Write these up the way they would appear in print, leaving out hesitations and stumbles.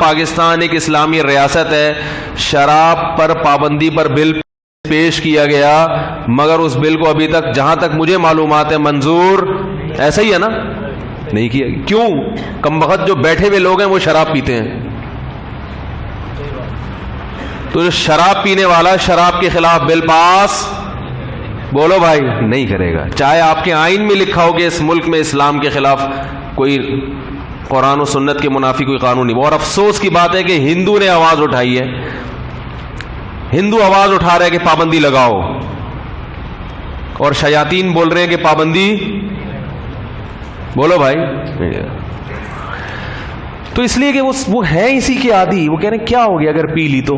پاکستان ایک اسلامی ریاست ہے، شراب پر پابندی پر بل پیش کیا گیا، مگر اس بل کو ابھی تک جہاں تک مجھے معلومات ہے منظور ایسا ہی ہے نا، نہیں کیا۔ کیوں؟ کم وقت جو بیٹھے ہوئے لوگ ہیں وہ شراب پیتے ہیں، تو جو شراب پینے والا شراب کے خلاف بل پاس بولو بھائی نہیں کرے گا، چاہے آپ کے آئین میں لکھا ہو کہ اس ملک میں اسلام کے خلاف کوئی قرآن و سنت کے منافی کوئی قانون نہیں۔ اور افسوس کی بات ہے کہ ہندو نے آواز اٹھائی ہے، ہندو آواز اٹھا رہے ہیں کہ پابندی لگاؤ، اور شیاطین بول رہے ہیں کہ پابندی بولو بھائی۔ تو اس لیے کہ وہ ہے اسی کے عادی، وہ کہہ رہے ہیں کیا ہو گیا اگر پی لی تو۔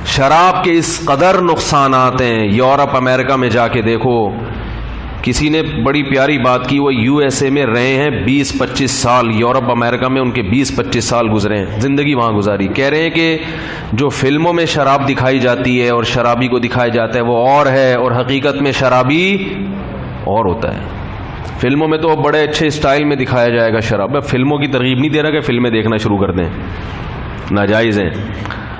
شراب کے اس قدر نقصانات ہیں، یورپ امریکہ میں جا کے دیکھو، کسی نے بڑی پیاری بات کی، وہ یو ایس اے میں رہے ہیں 20-25 سال، یورپ امریکہ میں ان کے 20-25 سال گزرے ہیں، زندگی وہاں گزاری۔ کہہ رہے ہیں کہ جو فلموں میں شراب دکھائی جاتی ہے اور شرابی کو دکھایا جاتا ہے وہ اور ہے، اور حقیقت میں شرابی اور ہوتا ہے۔ فلموں میں تو بڑے اچھے اسٹائل میں دکھایا جائے گا شراب، میں فلموں کی ترغیب نہیں دے رہا کہ فلمیں دیکھنا شروع کر دیں، ناجائز ہیں۔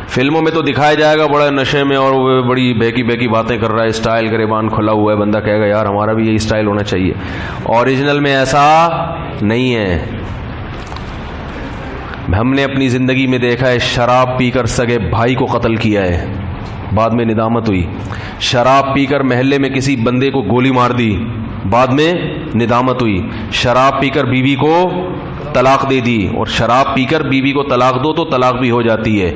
فلموں میں تو دکھایا جائے گا بڑے نشے میں اور وہ بڑی بہکی باتیں کر رہا ہے، اسٹائل گریبان کھلا ہوا ہے، بندہ کہے گا یار ہمارا بھی یہی اسٹائل ہونا چاہیے۔ اوریجنل میں ایسا نہیں ہے۔ ہم نے اپنی زندگی میں دیکھا ہے شراب پی کر سگے بھائی کو قتل کیا ہے، بعد میں ندامت ہوئی۔ شراب پی کر محلے میں کسی بندے کو گولی مار دی، بعد میں ندامت ہوئی۔ شراب پی کر بیوی کو طلاق دے دی، اور شراب پی کر بیوی کو طلاق دو تو طلاق بھی ہو جاتی ہے۔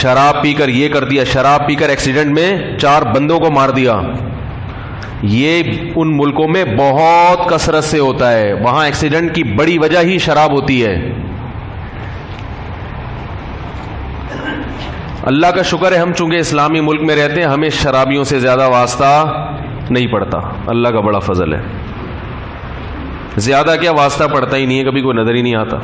شراب پی کر یہ کر دیا، شراب پی کر ایکسیڈنٹ میں 4 بندوں کو مار دیا۔ یہ ان ملکوں میں بہت کثرت سے ہوتا ہے، وہاں ایکسیڈنٹ کی بڑی وجہ ہی شراب ہوتی ہے۔ اللہ کا شکر ہے ہم چونکہ اسلامی ملک میں رہتے ہیں، ہمیں شرابیوں سے زیادہ واسطہ نہیں پڑتا، اللہ کا بڑا فضل ہے۔ زیادہ کیا واسطہ پڑتا ہی نہیں ہے، کبھی کوئی نظر ہی نہیں آتا۔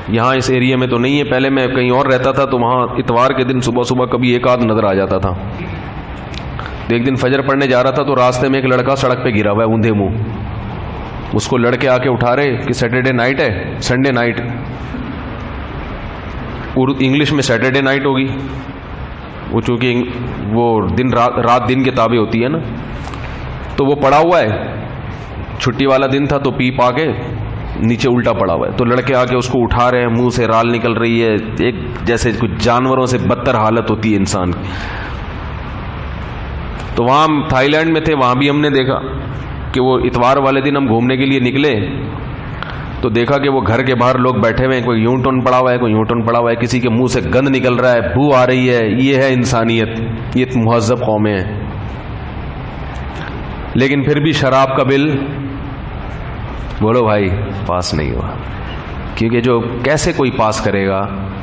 یہاں اس ایریا میں تو نہیں ہے، پہلے میں کہیں اور رہتا تھا تو وہاں اتوار کے دن صبح صبح کبھی ایک آدھ نظر آ جاتا تھا۔ ایک دن فجر پڑھنے جا رہا تھا تو راستے میں ایک لڑکا سڑک پہ گرا ہوا ہے اوندھے منہ، اس کو لڑکے آ کے اٹھا رہے کہ سیٹرڈے نائٹ ہے، سنڈے نائٹ، انگلش میں سیٹرڈے نائٹ ہوگی، وہ چونکہ وہ دن رات دن کے تابع ہوتی ہے نا، تو وہ پڑا ہوا ہے، چھٹی والا دن تھا تو پی پا کے نیچے الٹا پڑا ہوا ہے، تو لڑکے آ کے اس کو اٹھا رہے ہیں، منہ سے رال نکل رہی ہے، ایک جیسے کچھ جانوروں سے بدتر حالت ہوتی ہے انسان کی۔ تو وہاں تھائی لینڈ میں تھے، وہاں بھی ہم نے دیکھا کہ وہ اتوار والے دن ہم گھومنے کے لیے نکلے تو دیکھا کہ وہ گھر کے باہر لوگ بیٹھے ہوئے ہیں، کوئی یوں ٹون پڑا ہوا ہے، کوئی یوں ٹون پڑا ہوا ہے، کسی کے منہ سے گند نکل رہا ہے، بو آ رہی ہے۔ یہ ہے انسانیت، یہ مہذب قومیں ہیں۔ لیکن پھر بھی شراب کا بل بولو بھائی پاس نہیں ہوا، کیونکہ جو کیسے کوئی پاس کرے گا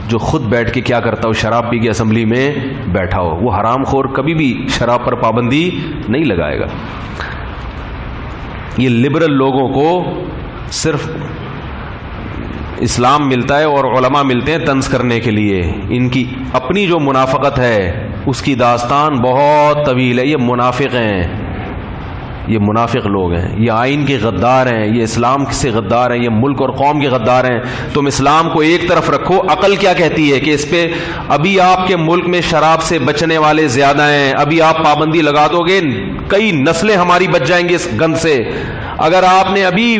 جو خود بیٹھ کے کیا کرتا ہو، شراب پی کے اسمبلی میں بیٹھا ہو، وہ حرام خور کبھی بھی شراب پر پابندی نہیں لگائے گا۔ یہ لبرل لوگوں کو صرف اسلام ملتا ہے اور علماء ملتے ہیں طنز کرنے کے لیے، ان کی اپنی جو منافقت ہے اس کی داستان بہت طویل ہے۔ یہ منافق ہیں، یہ منافق لوگ ہیں، یہ آئین کے غدار ہیں، یہ اسلام سے غدار ہیں، یہ ملک اور قوم کے غدار ہیں۔ تم اسلام کو ایک طرف رکھو، عقل کیا کہتی ہے کہ اس پہ ابھی آپ کے ملک میں شراب سے بچنے والے زیادہ ہیں، ابھی آپ پابندی لگا دو گے کئی نسلیں ہماری بچ جائیں گی اس گند سے۔ اگر آپ نے ابھی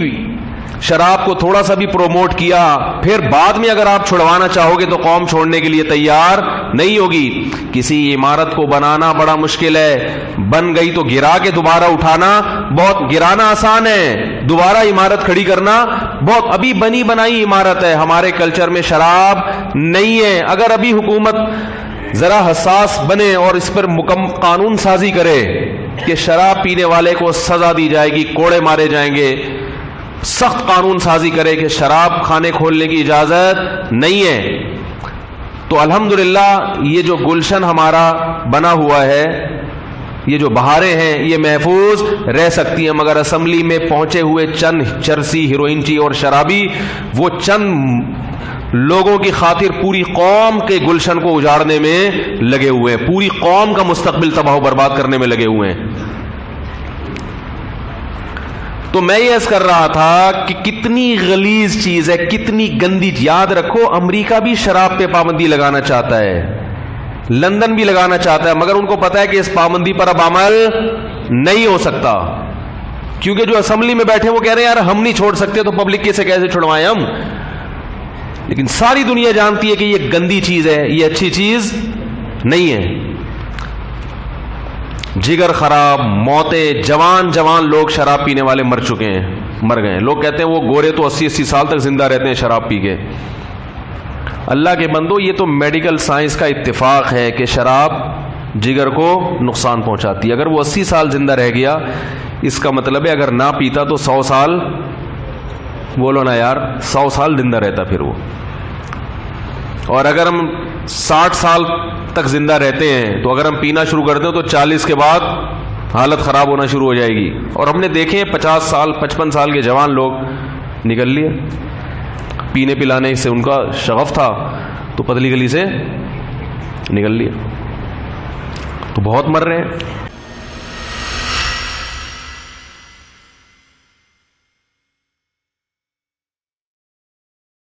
شراب کو تھوڑا سا بھی پروموٹ کیا، پھر بعد میں اگر آپ چھڑوانا چاہو گے تو قوم چھوڑنے کے لیے تیار نہیں ہوگی۔ کسی عمارت کو بنانا بڑا مشکل ہے، بن گئی تو گرا کے دوبارہ اٹھانا بہت، گرانا آسان ہے، دوبارہ عمارت کھڑی کرنا بہت، ابھی بنی بنائی عمارت ہے۔ ہمارے کلچر میں شراب نہیں ہے۔ اگر ابھی حکومت ذرا حساس بنے اور اس پر قانون سازی کرے کہ شراب پینے والے کو سزا دی جائے گی، کوڑے مارے جائیں گے، سخت قانون سازی کرے کہ شراب خانے کھولنے کی اجازت نہیں ہے، تو الحمدللہ یہ جو گلشن ہمارا بنا ہوا ہے، یہ جو بہاریں ہیں یہ محفوظ رہ سکتی ہیں۔ مگر اسمبلی میں پہنچے ہوئے چند چرسی ہیروئنچی اور شرابی وہ چند لوگوں کی خاطر پوری قوم کے گلشن کو اجاڑنے میں لگے ہوئے ہیں، پوری قوم کا مستقبل تباہ و برباد کرنے میں لگے ہوئے ہیں۔ تو میں یہ عرض کر رہا تھا کہ کتنی غلیظ چیز ہے، کتنی گندی. یاد رکھو امریکہ بھی شراب پہ پابندی لگانا چاہتا ہے، لندن بھی لگانا چاہتا ہے، مگر ان کو پتا ہے کہ اس پابندی پر اب عمل نہیں ہو سکتا، کیونکہ جو اسمبلی میں بیٹھے وہ کہہ رہے ہیں یار ہم نہیں چھوڑ سکتے تو پبلک سے کیسے چھڑوائیں ہم. لیکن ساری دنیا جانتی ہے کہ یہ گندی چیز ہے، یہ اچھی چیز نہیں ہے. جگر خراب، موتیں، جوان لوگ شراب پینے والے مر چکے ہیں، مر گئے ہیں. لوگ کہتے ہیں وہ گورے تو 80 سال تک زندہ رہتے ہیں شراب پی کے. اللہ کے بندو، یہ تو میڈیکل سائنس کا اتفاق ہے کہ شراب جگر کو نقصان پہنچاتی ہے. اگر وہ 80 سال زندہ رہ گیا، اس کا مطلب ہے اگر نہ پیتا تو 100 سال، بولو نا یار، 100 سال زندہ رہتا پھر وہ. اور اگر ہم 60 سال تک زندہ رہتے ہیں تو اگر ہم پینا شروع کرتے ہیں تو 40 کے بعد حالت خراب ہونا شروع ہو جائے گی. اور ہم نے دیکھے 50 سال 55 سال کے جوان لوگ نکل لیے، پینے پلانے سے ان کا شغف تھا تو پتلی گلی سے نکل لیے. تو بہت مر رہے ہیں.